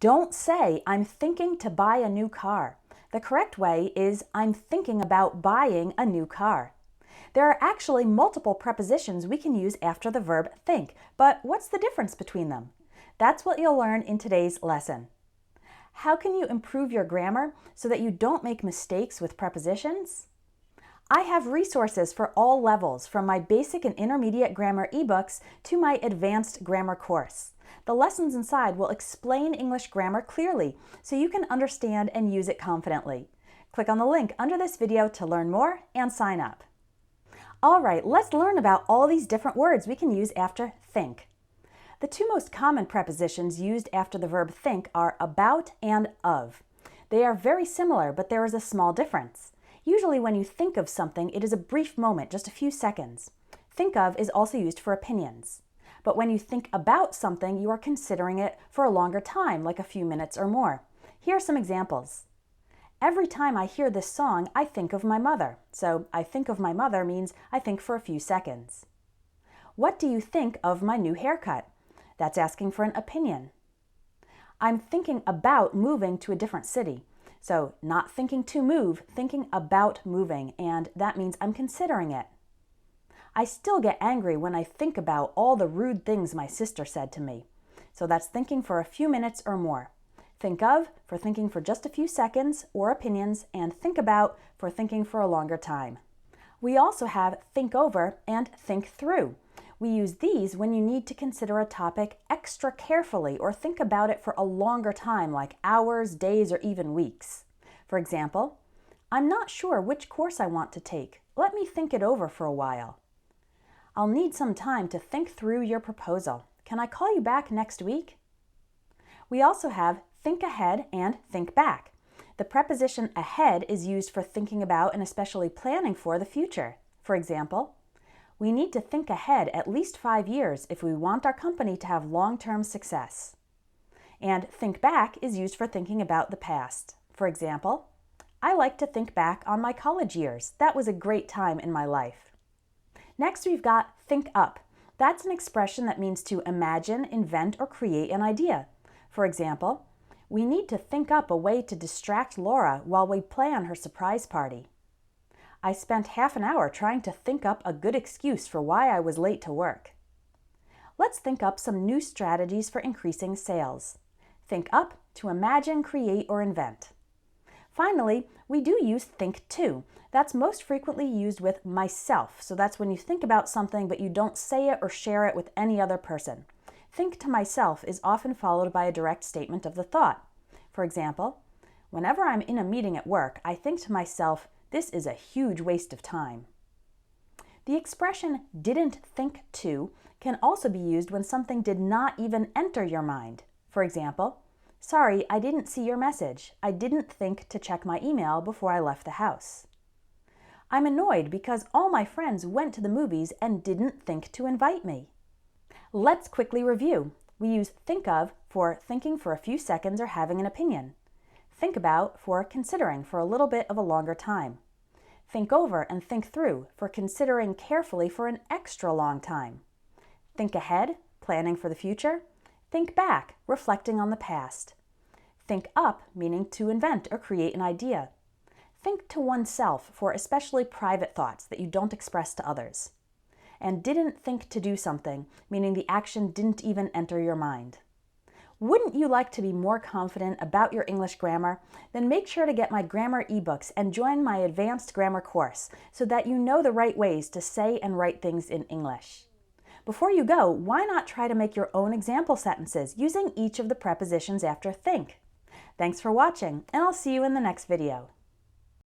Don't say, I'm thinking to buy a new car. The correct way is, I'm thinking about buying a new car. There are actually multiple prepositions we can use after the verb think, but what's the difference between them? That's what you'll learn in today's lesson. How can you improve your grammar so that you don't make mistakes with prepositions? I have resources for all levels, from my basic and intermediate grammar ebooks to my advanced grammar course. The lessons inside will explain English grammar clearly so you can understand and use it confidently. Click on the link under this video to learn more and sign up. All right, let's learn about all these different words we can use after think. The two most common prepositions used after the verb think are about and of. They are very similar, but there is a small difference. Usually when you think of something, it is a brief moment, just a few seconds. Think of is also used for opinions. But when you think about something, you are considering it for a longer time, like a few minutes or more. Here are some examples. Every time I hear this song, I think of my mother. So I think of my mother means I think for a few seconds. What do you think of my new haircut? That's asking for an opinion. I'm thinking about moving to a different city. So not thinking to move, thinking about moving, and that means I'm considering it. I still get angry when I think about all the rude things my sister said to me. So that's thinking for a few minutes or more. Think of for thinking for just a few seconds or opinions, and think about for thinking for a longer time. We also have think over and think through. We use these when you need to consider a topic extra carefully or think about it for a longer time, like hours, days, or even weeks. For example, I'm not sure which course I want to take. Let me think it over for a while. I'll need some time to think through your proposal. Can I call you back next week? We also have think ahead and think back. The preposition ahead is used for thinking about and especially planning for the future. For example, we need to think ahead at least 5 years if we want our company to have long-term success. And think back is used for thinking about the past. For example, I like to think back on my college years. That was a great time in my life. Next, we've got think up. That's an expression that means to imagine, invent, or create an idea. For example, we need to think up a way to distract Laura while we plan her surprise party. I spent half an hour trying to think up a good excuse for why I was late to work. Let's think up some new strategies for increasing sales. Think up to imagine, create, or invent. Finally, we do use think to. That's most frequently used with myself, so that's when you think about something but you don't say it or share it with any other person. Think to myself is often followed by a direct statement of the thought. For example, whenever I'm in a meeting at work, I think to myself, this is a huge waste of time. The expression didn't think to can also be used when something did not even enter your mind. For example, sorry, I didn't see your message. I didn't think to check my email before I left the house. I'm annoyed because all my friends went to the movies and didn't think to invite me. Let's quickly review. We use think of for thinking for a few seconds or having an opinion. Think about for considering for a little bit of a longer time. Think over and think through for considering carefully for an extra long time. Think ahead, planning for the future. Think back, reflecting on the past. Think up, meaning to invent or create an idea. Think to oneself for especially private thoughts that you don't express to others. And didn't think to do something, meaning the action didn't even enter your mind. Wouldn't you like to be more confident about your English grammar? Then make sure to get my grammar ebooks and join my advanced grammar course so that you know the right ways to say and write things in English. Before you go, why not try to make your own example sentences using each of the prepositions after think? Thanks for watching, and I'll see you in the next video.